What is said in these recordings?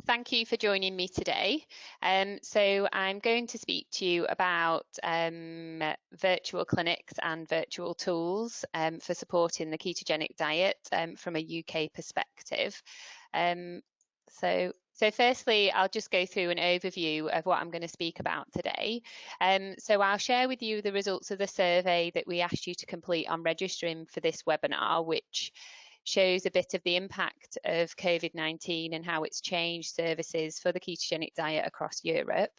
Thank you for joining me today. So I'm going to speak to you about virtual clinics and virtual tools for supporting the ketogenic diet from a UK perspective. So firstly, I'll just go through an overview of what I'm going to speak about today. So I'll share with you the results of the survey that we asked you to complete on registering for this webinar, which shows a bit of the impact of COVID-19 and how it's changed services for the ketogenic diet across Europe.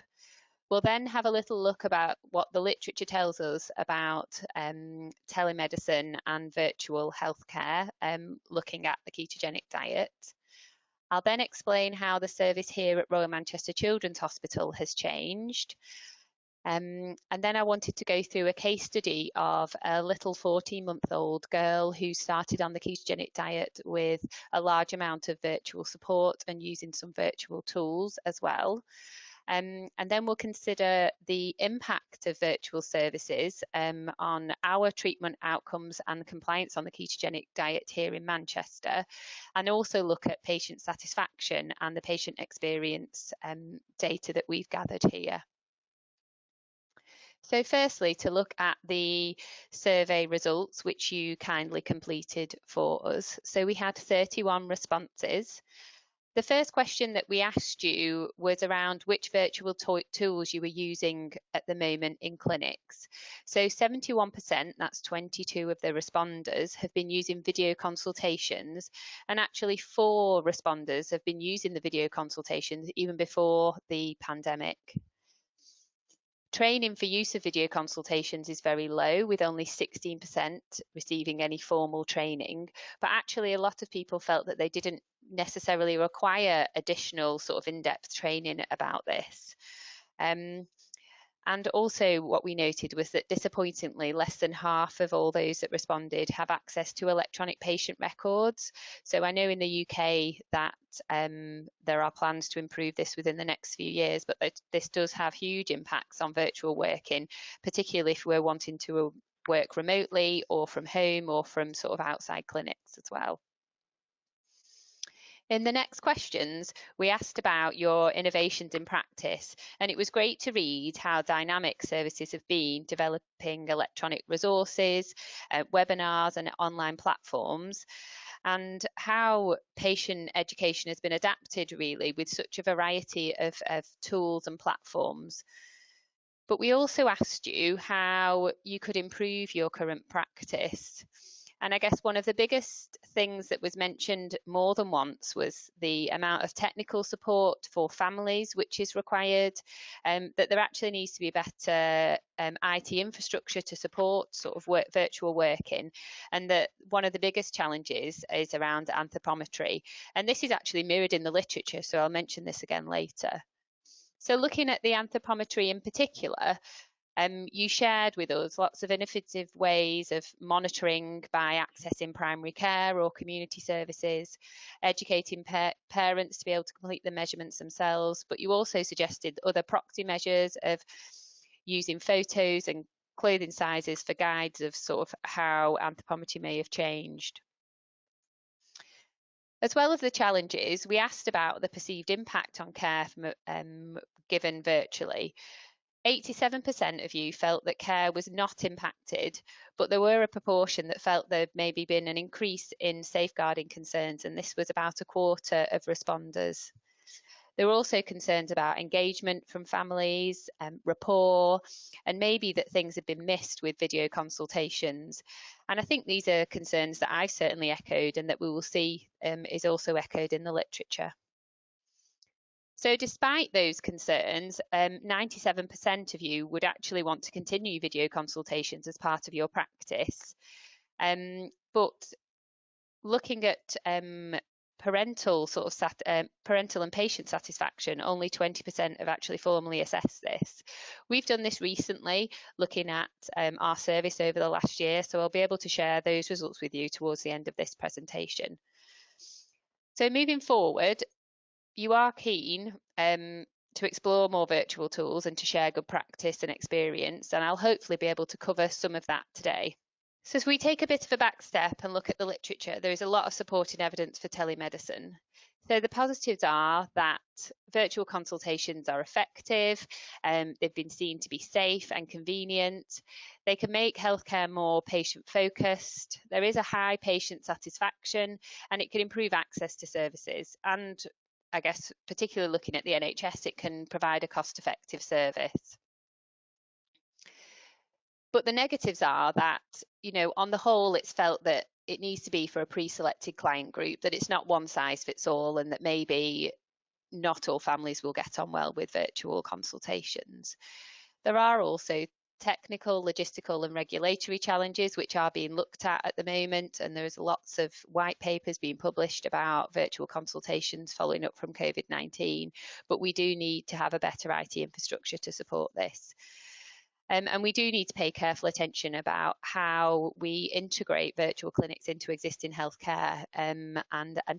We'll then have a little look about what the literature tells us about telemedicine and virtual healthcare, looking at the ketogenic diet. I'll then explain how the service here at Royal Manchester Children's Hospital has changed. And then I wanted to go through a case study of a little 14-month-old girl who started on the ketogenic diet with a large amount of virtual support and using some virtual tools as well. And then we'll consider the impact of virtual services on our treatment outcomes and compliance on the ketogenic diet here in Manchester, and also look at patient satisfaction and the patient experience data that we've gathered here. So firstly, to look at the survey results, which you kindly completed for us. So we had 31 responses. The first question that we asked you was around which virtual tools you were using at the moment in clinics. So 71%, that's 22 of the responders, have been using video consultations, and actually 4 responders have been using the video consultations even before the pandemic. Training for use of video consultations is very low, with only 16% receiving any formal training, but actually a lot of people felt that they didn't necessarily require additional sort of in-depth training about this. And also what we noted was that disappointingly less than half of all those that responded have access to electronic patient records. So I know in the UK that there are plans to improve this within the next few years, but this does have huge impacts on virtual working, particularly if we're wanting to work remotely or from home or from sort of outside clinics as well. In the next questions, we asked about your innovations in practice, and it was great to read how dynamic services have been developing electronic resources, webinars and online platforms, and how patient education has been adapted really with such a variety of tools and platforms. But we also asked you how you could improve your current practice. And I guess one of the biggest things that was mentioned more than once was the amount of technical support for families which is required, that there actually needs to be better IT infrastructure to support sort of virtual working, and that one of the biggest challenges is around anthropometry. And this is actually mirrored in the literature, so I'll mention this again later. So looking at the anthropometry in particular, you shared with us lots of innovative ways of monitoring by accessing primary care or community services, educating parents to be able to complete the measurements themselves, but you also suggested other proxy measures of using photos and clothing sizes for guides of sort of how anthropometry may have changed. As well as the challenges, we asked about the perceived impact on care given virtually. 87% of you felt that care was not impacted, but there were a proportion that felt there had maybe been an increase in safeguarding concerns, and this was about a quarter of responders. There were also concerns about engagement from families, rapport, and maybe that things had been missed with video consultations. And I think these are concerns that I certainly echoed and that we will see is also echoed in the literature. So despite those concerns, 97% of you would actually want to continue video consultations as part of your practice. But looking at parental and patient satisfaction, only 20% have actually formally assessed this. We've done this recently, looking at our service over the last year, so I'll be able to share those results with you towards the end of this presentation. So moving forward, you are keen to explore more virtual tools and to share good practice and experience, and I'll hopefully be able to cover some of that today. So as we take a bit of a back step and look at the literature, there is a lot of supporting evidence for telemedicine. So the positives are that virtual consultations are effective, they've been seen to be safe and convenient. They can make healthcare more patient-focused. There is a high patient satisfaction, and it can improve access to services. And I guess, particularly looking at the NHS, it can provide a cost-effective service. But the negatives are that, on the whole, it's felt that it needs to be for a pre-selected client group, that it's not one size fits all, and that maybe not all families will get on well with virtual consultations. There are also technical, logistical and regulatory challenges which are being looked at the moment, and there's lots of white papers being published about virtual consultations following up from COVID-19, but we do need to have a better IT infrastructure to support this. And we do need to pay careful attention about how we integrate virtual clinics into existing healthcare, and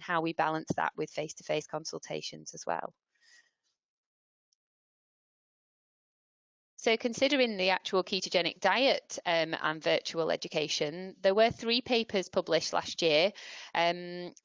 how we balance that with face-to-face consultations as well. So considering the actual ketogenic diet and virtual education, there were 3 papers published last year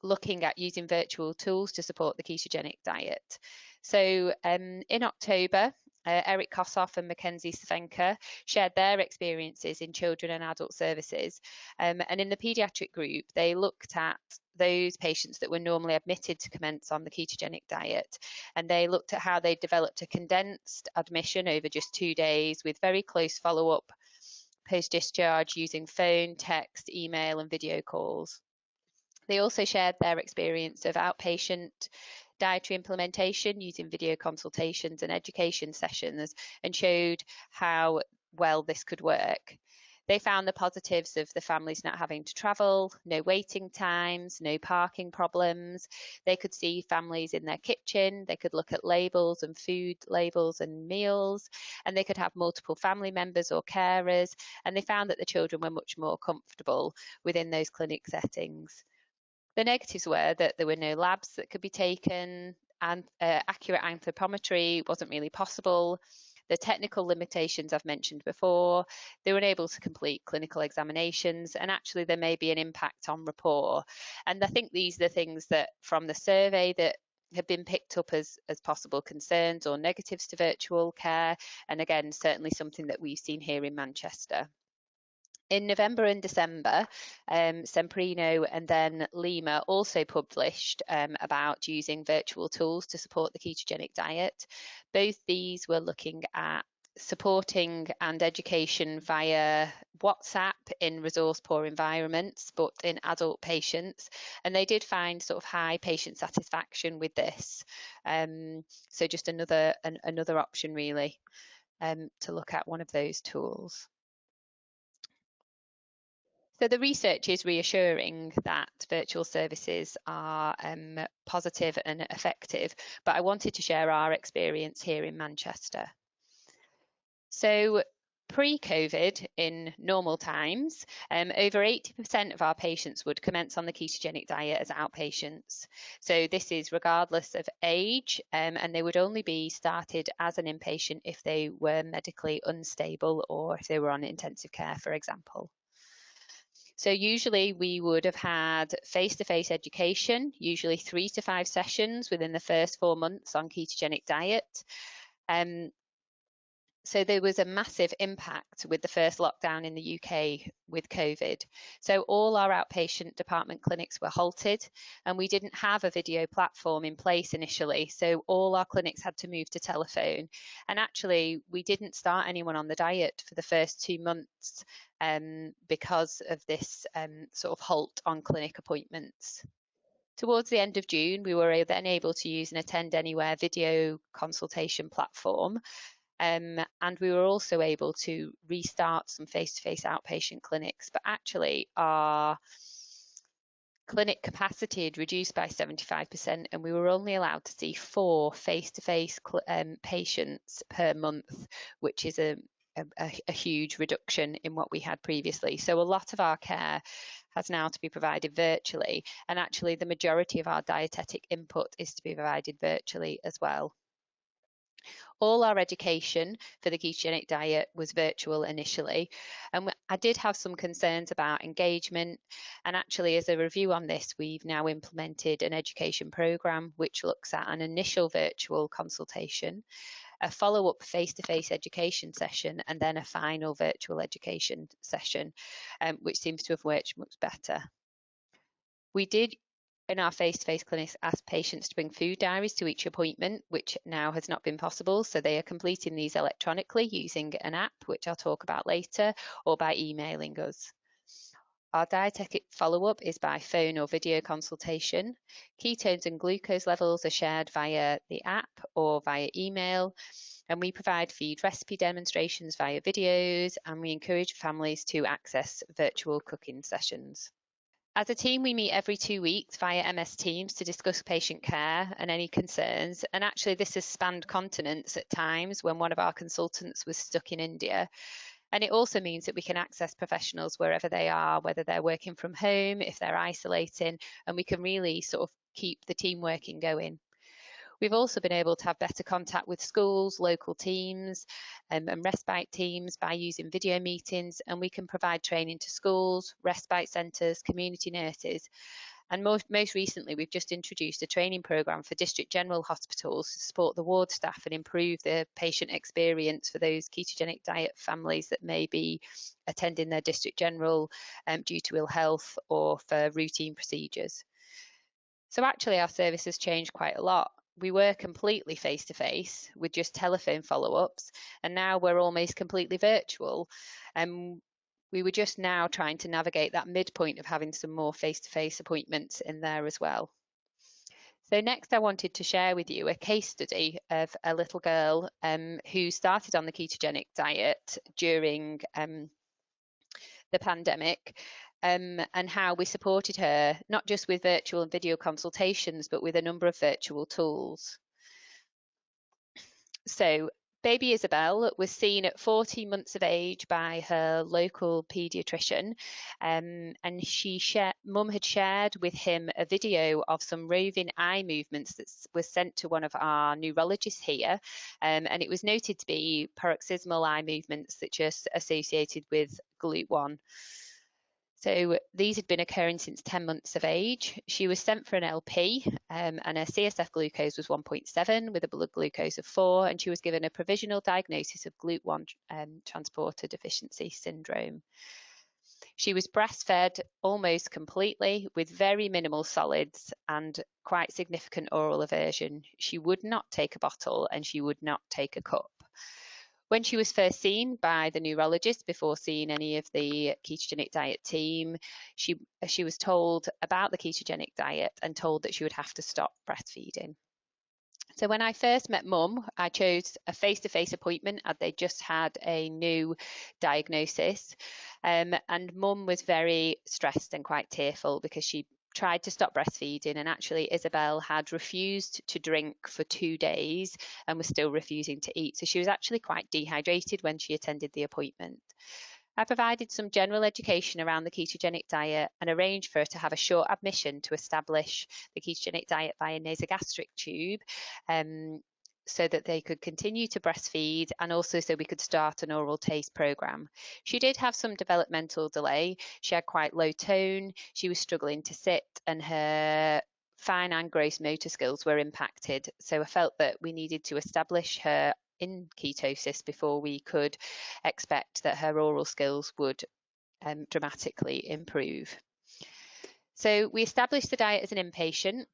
looking at using virtual tools to support the ketogenic diet. So in October, Eric Kossoff and Mackenzie Svenka shared their experiences in children and adult services. And in the paediatric group, they looked at those patients that were normally admitted to commence on the ketogenic diet. And they looked at how they developed a condensed admission over just 2 days with very close follow-up post-discharge using phone, text, email and video calls. They also shared their experience of outpatient dietary implementation using video consultations and education sessions, and showed how well this could work. They found the positives of the families not having to travel, no waiting times, no parking problems. They could see families in their kitchen, they could look at labels and food labels and meals, and they could have multiple family members or carers, and they found that the children were much more comfortable within those clinic settings. The negatives were that there were no labs that could be taken, and accurate anthropometry wasn't really possible. The technical limitations I've mentioned before, they were unable to complete clinical examinations, and actually there may be an impact on rapport. And I think these are the things that from the survey that have been picked up as possible concerns or negatives to virtual care, and again, certainly something that we've seen here in Manchester. In November and December, Semprino and then Lima also published about using virtual tools to support the ketogenic diet. Both these were looking at supporting and education via WhatsApp in resource poor environments, but in adult patients, and they did find sort of high patient satisfaction with this. So just another option really to look at one of those tools. So the research is reassuring that virtual services are positive and effective, but I wanted to share our experience here in Manchester. So pre-COVID, in normal times, over 80% of our patients would commence on the ketogenic diet as outpatients. So this is regardless of age, and they would only be started as an inpatient if they were medically unstable or if they were on intensive care, for example. So usually we would have had face-to-face education, usually 3 to 5 sessions within the first 4 months on ketogenic diet. So there was a massive impact with the first lockdown in the UK with COVID. So all our outpatient department clinics were halted, and we didn't have a video platform in place initially. So all our clinics had to move to telephone. And actually, we didn't start anyone on the diet for the first 2 months because of this sort of halt on clinic appointments. Towards the end of June, we were then able to use an Attend Anywhere video consultation platform. And we were also able to restart some face-to-face outpatient clinics, but actually our clinic capacity had reduced by 75%, and we were only allowed to see 4 face-to-face patients per month, which is a huge reduction in what we had previously. So a lot of our care has now to be provided virtually, and actually the majority of our dietetic input is to be provided virtually as well. All our education for the ketogenic diet was virtual initially, and I did have some concerns about engagement. And actually, as a review on this, we've now implemented an education program which looks at an initial virtual consultation, a follow-up face-to-face education session, and then a final virtual education session, which seems to have worked much better. We did in our face-to-face clinics ask patients to bring food diaries to each appointment, which now has not been possible. So they are completing these electronically using an app, which I'll talk about later, or by emailing us. Our dietetic follow-up is by phone or video consultation. Ketones and glucose levels are shared via the app or via email. And we provide feed recipe demonstrations via videos, and we encourage families to access virtual cooking sessions. As a team, we meet every 2 weeks via MS Teams to discuss patient care and any concerns. And actually, this has spanned continents at times when one of our consultants was stuck in India. And it also means that we can access professionals wherever they are, whether they're working from home, if they're isolating, and we can really sort of keep the team working going. We've also been able to have better contact with schools, local teams, and respite teams by using video meetings, and we can provide training to schools, respite centres, community nurses. And most recently, we've just introduced a training programme for district general hospitals to support the ward staff and improve the patient experience for those ketogenic diet families that may be attending their district general due to ill health or for routine procedures. So actually, our service has changed quite a lot. We were completely face-to-face with just telephone follow-ups, and now we're almost completely virtual. We were just now trying to navigate that midpoint of having some more face-to-face appointments in there as well. So next I wanted to share with you a case study of a little girl who started on the ketogenic diet during the pandemic. And how we supported her, not just with virtual and video consultations, but with a number of virtual tools. So baby Isabel was seen at 14 months of age by her local paediatrician, and Mum had shared with him a video of some roving eye movements that was sent to one of our neurologists here, and it was noted to be paroxysmal eye movements that are associated with GLUT1. So these had been occurring since 10 months of age. She was sent for an LP and her CSF glucose was 1.7 with a blood glucose of 4, and she was given a provisional diagnosis of GLUT1 transporter deficiency syndrome. She was breastfed almost completely with very minimal solids and quite significant oral aversion. She would not take a bottle and she would not take a cup. When she was first seen by the neurologist before seeing any of the ketogenic diet team, she was told about the ketogenic diet and told that she would have to stop breastfeeding. So when I first met Mum, I chose a face-to-face appointment as they just had a new diagnosis. And Mum was very stressed and quite tearful because she tried to stop breastfeeding, and actually Isabel had refused to drink for 2 days and was still refusing to eat. So she was actually quite dehydrated when she attended the appointment. I provided some general education around the ketogenic diet and arranged for her to have a short admission to establish the ketogenic diet via nasogastric tube, so that they could continue to breastfeed and also so we could start an oral taste program. She did have some developmental delay. She had quite low tone, she was struggling to sit, and her fine and gross motor skills were impacted. So I felt that we needed to establish her in ketosis before we could expect that her oral skills would dramatically improve. So we established the diet as an inpatient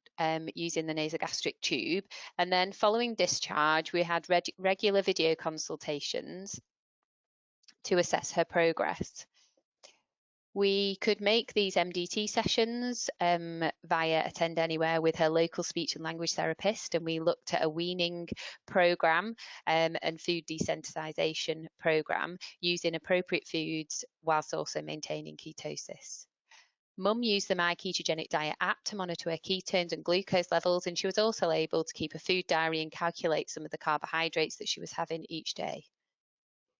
using the nasogastric tube, and then following discharge we had regular video consultations to assess her progress. We could make these MDT sessions via Attend Anywhere with her local speech and language therapist, and we looked at a weaning program and food desensitization program using appropriate foods whilst also maintaining ketosis. Mum used the My Ketogenic Diet app to monitor her ketones and glucose levels, and she was also able to keep a food diary and calculate some of the carbohydrates that she was having each day.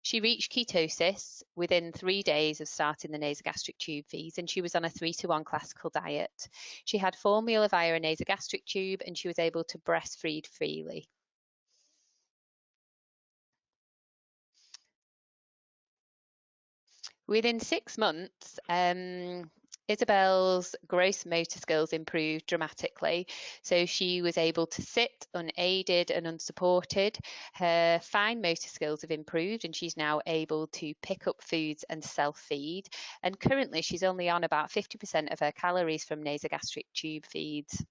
She reached ketosis within 3 days of starting the nasogastric tube feeds, and she was on a 3-to-1 classical diet. She had formula via a nasogastric tube, and she was able to breastfeed freely. Within 6 months, Isabel's gross motor skills improved dramatically. So she was able to sit unaided and unsupported. Her fine motor skills have improved and she's now able to pick up foods and self-feed. And currently she's only on about 50% of her calories from nasogastric tube feeds.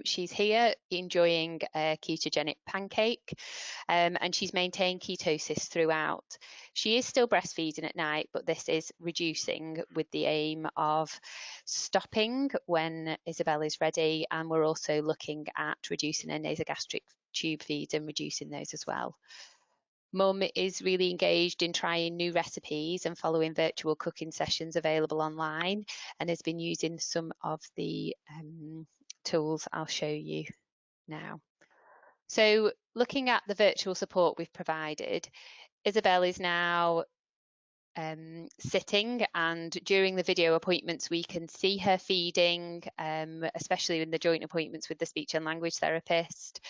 She's here enjoying a ketogenic pancake, and she's maintained ketosis throughout. She is still breastfeeding at night, but this is reducing with the aim of stopping when Isabel is ready, and we're also looking at reducing her nasogastric tube feeds and reducing those as well. Mum is really engaged in trying new recipes and following virtual cooking sessions available online, and has been using some of the tools I'll show you now. So looking at the virtual support we've provided, Isabel is now sitting, and during the video appointments we can see her feeding, especially in the joint appointments with the speech and language therapist.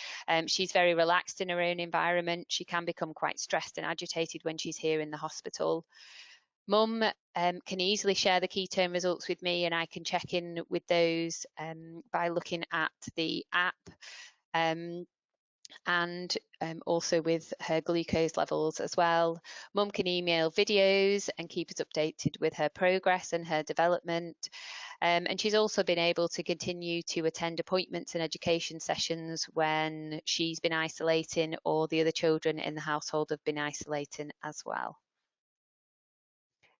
She's very relaxed in her own environment. She can become quite stressed and agitated when she's here in the hospital. Mum can easily share the ketone results with me, and I can check in with those by looking at the app, and also with her glucose levels as well. Mum can email videos and keep us updated with her progress and her development. And she's also been able to continue to attend appointments and education sessions when she's been isolating or the other children in the household have been isolating as well.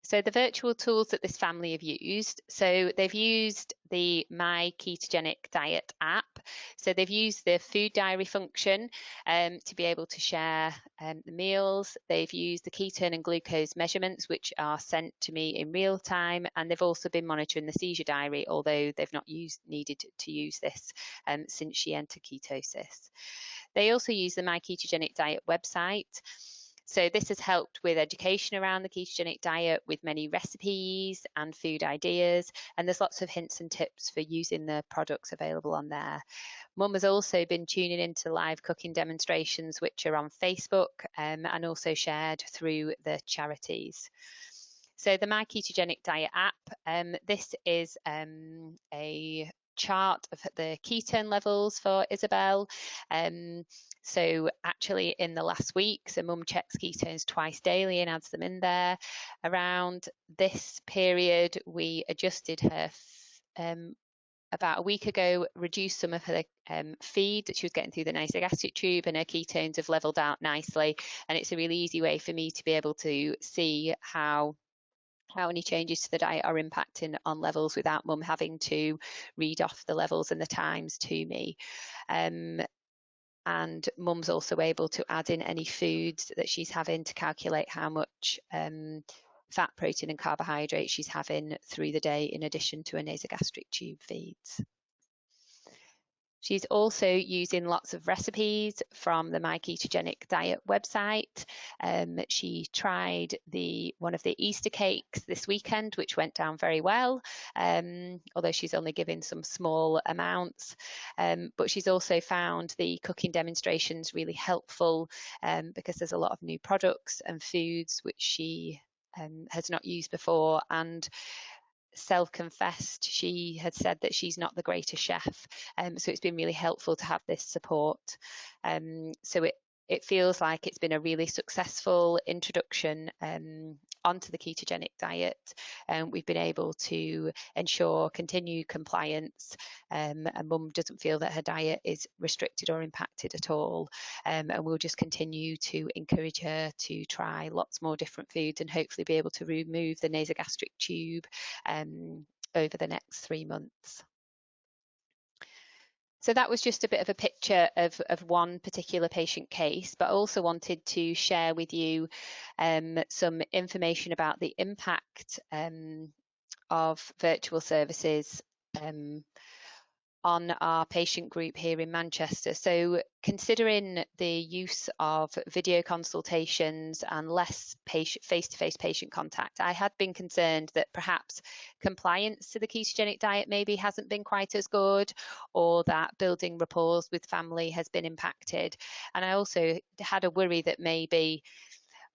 So the virtual tools that this family have used, so they've used the My Ketogenic Diet app. So they've used the food diary function to be able to share the meals. They've used the ketone and glucose measurements, which are sent to me in real time. And they've also been monitoring the seizure diary, although they've not needed to use this since she entered ketosis. They also use the My Ketogenic Diet website. So this has helped with education around the ketogenic diet with many recipes and food ideas, and there's lots of hints and tips for using the products available on there. Mum has also been tuning into live cooking demonstrations which are on Facebook and also shared through the charities. So the My Ketogenic Diet app, this is a chart of the ketone levels for Isabel. So actually in the last week, so Mum checks ketones twice daily and adds them in there. Around this period, we adjusted her about a week ago, reduced some of her feed that she was getting through the nasogastric tube, and her ketones have leveled out nicely. And it's a really easy way for me to be able to see how any changes to the diet are impacting on levels without Mum having to read off the levels and the times to me. And Mum's also able to add in any foods that she's having to calculate how much fat, protein and carbohydrate she's having through the day, in addition to her nasogastric tube feeds. She's also using lots of recipes from the My Ketogenic Diet website. She tried one of the Easter cakes this weekend, which went down very well, although she's only given some small amounts. But she's also found the cooking demonstrations really helpful because there's a lot of new products and foods which she has not used before, and self-confessed she had said that she's not the greatest chef, so it's been really helpful to have this support. So it feels like it's been a really successful introduction onto the ketogenic diet, and we've been able to ensure continued compliance, and Mum doesn't feel that her diet is restricted or impacted at all, and we'll just continue to encourage her to try lots more different foods and hopefully be able to remove the nasogastric tube over the next 3 months. So that was just a bit of a picture of one particular patient case, but I also wanted to share with you some information about the impact of virtual services on our patient group here in Manchester. So considering the use of video consultations and less face-to-face patient contact, I had been concerned that perhaps compliance to the ketogenic diet maybe hasn't been quite as good, or that building rapport with family has been impacted. And I also had a worry that maybe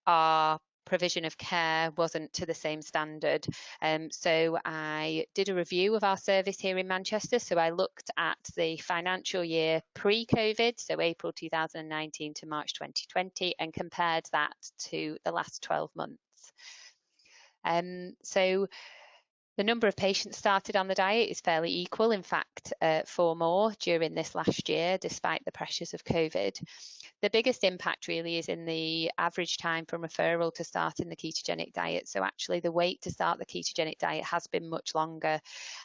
our provision of care wasn't to the same standard. So I did a review of our service here in Manchester. So I looked at the financial year pre-COVID, so April 2019 to March 2020, and compared that to the last 12 months. So the number of patients started on the diet is fairly equal, in fact, 4 more during this last year, despite the pressures of COVID. The biggest impact really is in the average time from referral to starting the ketogenic diet. So actually the wait to start the ketogenic diet has been much longer.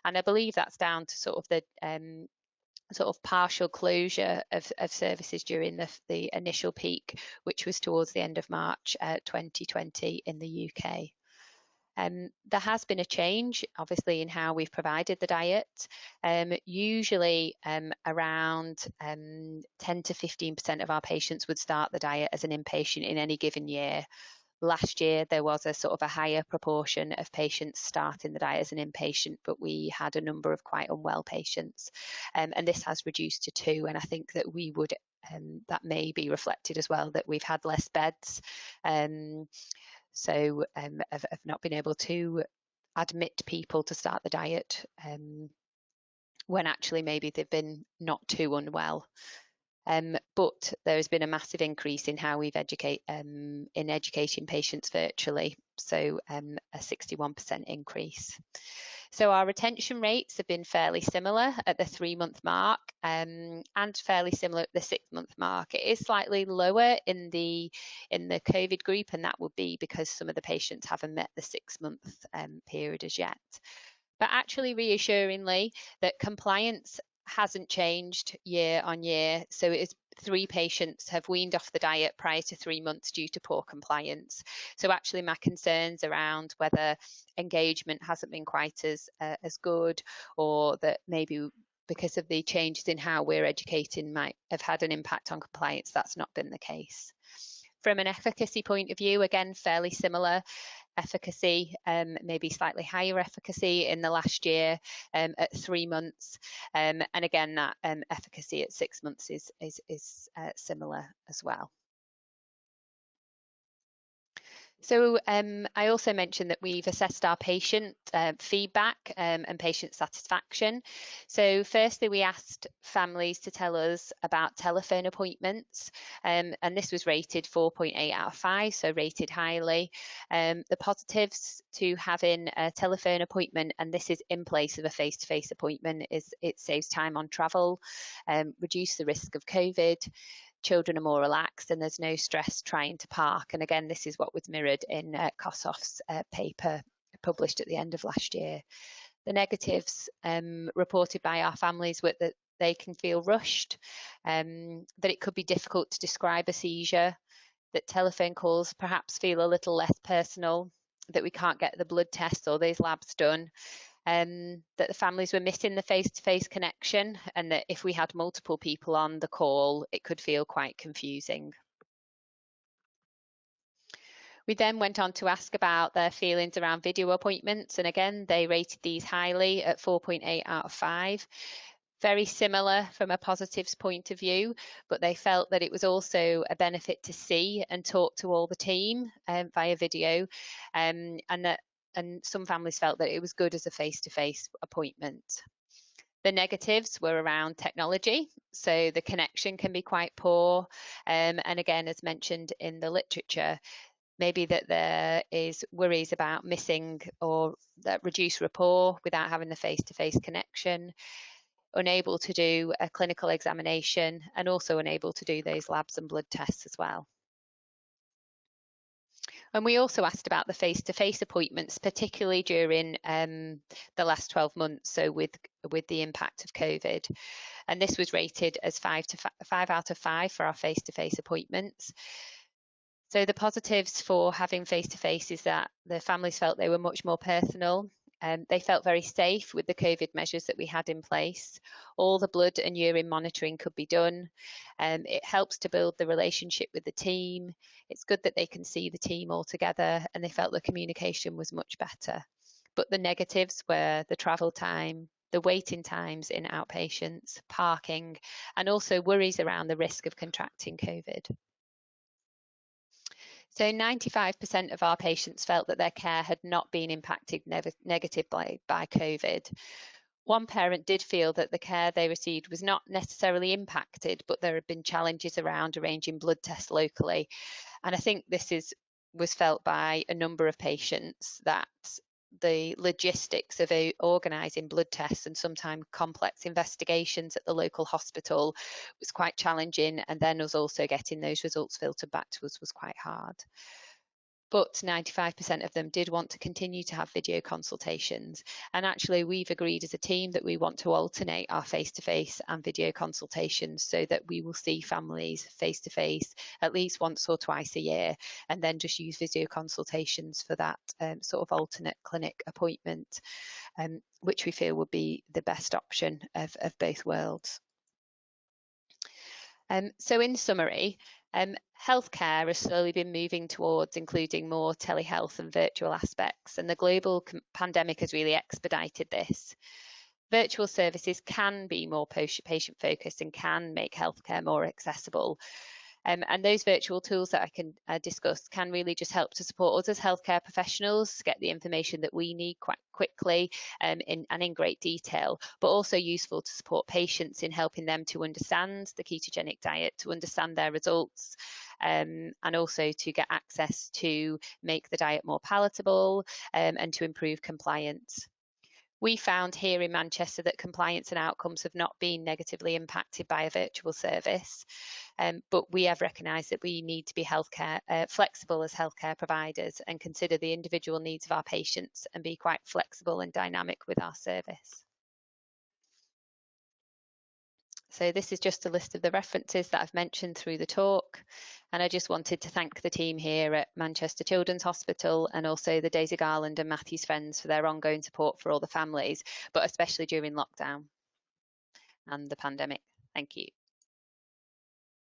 And I believe that's down to sort of the sort of partial closure of services during the initial peak, which was towards the end of March 2020 in the UK. There has been a change, obviously, in how we've provided the diet. Usually around 10 to 15% of our patients would start the diet as an inpatient in any given year. Last year, there was a sort of a higher proportion of patients starting the diet as an inpatient, but we had a number of quite unwell patients. And this has reduced to 2. And I think that we would, that may be reflected as well, that we've had less beds. So I've not been able to admit people to start the diet when actually maybe they've been not too unwell. But there has been a massive increase in how we've in educating patients virtually, so a 61% increase. So our retention rates have been fairly similar at the 3-month mark and fairly similar at the 6-month mark. It is slightly lower in the COVID group, and that would be because some of the patients haven't met the 6-month period as yet. But actually, reassuringly, that compliance hasn't changed year on year. So it is 3 patients have weaned off the diet prior to 3 months due to poor compliance. So actually my concerns around whether engagement hasn't been quite as good, or that maybe because of the changes in how we're educating might have had an impact on compliance, that's not been the case. From an efficacy point of view, again, fairly similar efficacy, maybe slightly higher efficacy in the last year at 3 months, and again that efficacy at 6 months is similar as well. So I also mentioned that we've assessed our patient feedback and patient satisfaction. So firstly, we asked families to tell us about telephone appointments, and this was rated 4.8 out of 5, so rated highly. The positives to having a telephone appointment, and this is in place of a face-to-face appointment, is it saves time on travel, reduce the risk of COVID. Children are more relaxed and there's no stress trying to park. And again, this is what was mirrored in Kossoff's paper published at the end of last year. The negatives reported by our families were that they can feel rushed, that it could be difficult to describe a seizure, that telephone calls perhaps feel a little less personal, that we can't get the blood tests or those labs done. That the families were missing the face-to-face connection, and that if we had multiple people on the call, it could feel quite confusing. We then went on to ask about their feelings around video appointments, and again, they rated these highly at 4.8 out of 5. Very similar from a positives point of view, but they felt that it was also a benefit to see and talk to all the team via video, and some families felt that it was good as a face-to-face appointment. The negatives were around technology, so the connection can be quite poor, and again, as mentioned in the literature, maybe that there is worries about missing or that reduced rapport without having the face-to-face connection, unable to do a clinical examination, and also unable to do those labs and blood tests as well. And we also asked about the face-to-face appointments, particularly during the last 12 months, so with the impact of COVID. And this was rated as 5 out of 5 for our face-to-face appointments. So the positives for having face-to-face is that the families felt they were much more personal. They felt very safe with the COVID measures that we had in place. All the blood and urine monitoring could be done. It helps to build the relationship with the team. It's good that they can see the team all together, and they felt the communication was much better. But the negatives were the travel time, the waiting times in outpatients, parking, and also worries around the risk of contracting COVID. So 95% of our patients felt that their care had not been impacted negatively by COVID. One parent did feel that the care they received was not necessarily impacted, but there had been challenges around arranging blood tests locally. And I think this was felt by a number of patients, that the logistics of organising blood tests and sometimes complex investigations at the local hospital was quite challenging, and then us also getting those results filtered back to us was quite hard. But 95% of them did want to continue to have video consultations. And actually, we've agreed as a team that we want to alternate our face-to-face and video consultations so that we will see families face-to-face at least once or twice a year, and then just use video consultations for that sort of alternate clinic appointment, which we feel would be the best option of both worlds. So in summary, healthcare has slowly been moving towards including more telehealth and virtual aspects, and the global pandemic has really expedited this. Virtual services can be more patient focused and can make healthcare more accessible. And those virtual tools that I can discuss can really just help to support us as healthcare professionals to get the information that we need quite quickly and in great detail, but also useful to support patients in helping them to understand the ketogenic diet, to understand their results, and also to get access to make the diet more palatable and to improve compliance. We found here in Manchester that compliance and outcomes have not been negatively impacted by a virtual service, but we have recognised that we need to be flexible as healthcare providers and consider the individual needs of our patients and be quite flexible and dynamic with our service. So this is just a list of the references that I've mentioned through the talk. And I just wanted to thank the team here at Manchester Children's Hospital and also the Daisy Garland and Matthews Friends for their ongoing support for all the families, but especially during lockdown and the pandemic. Thank you.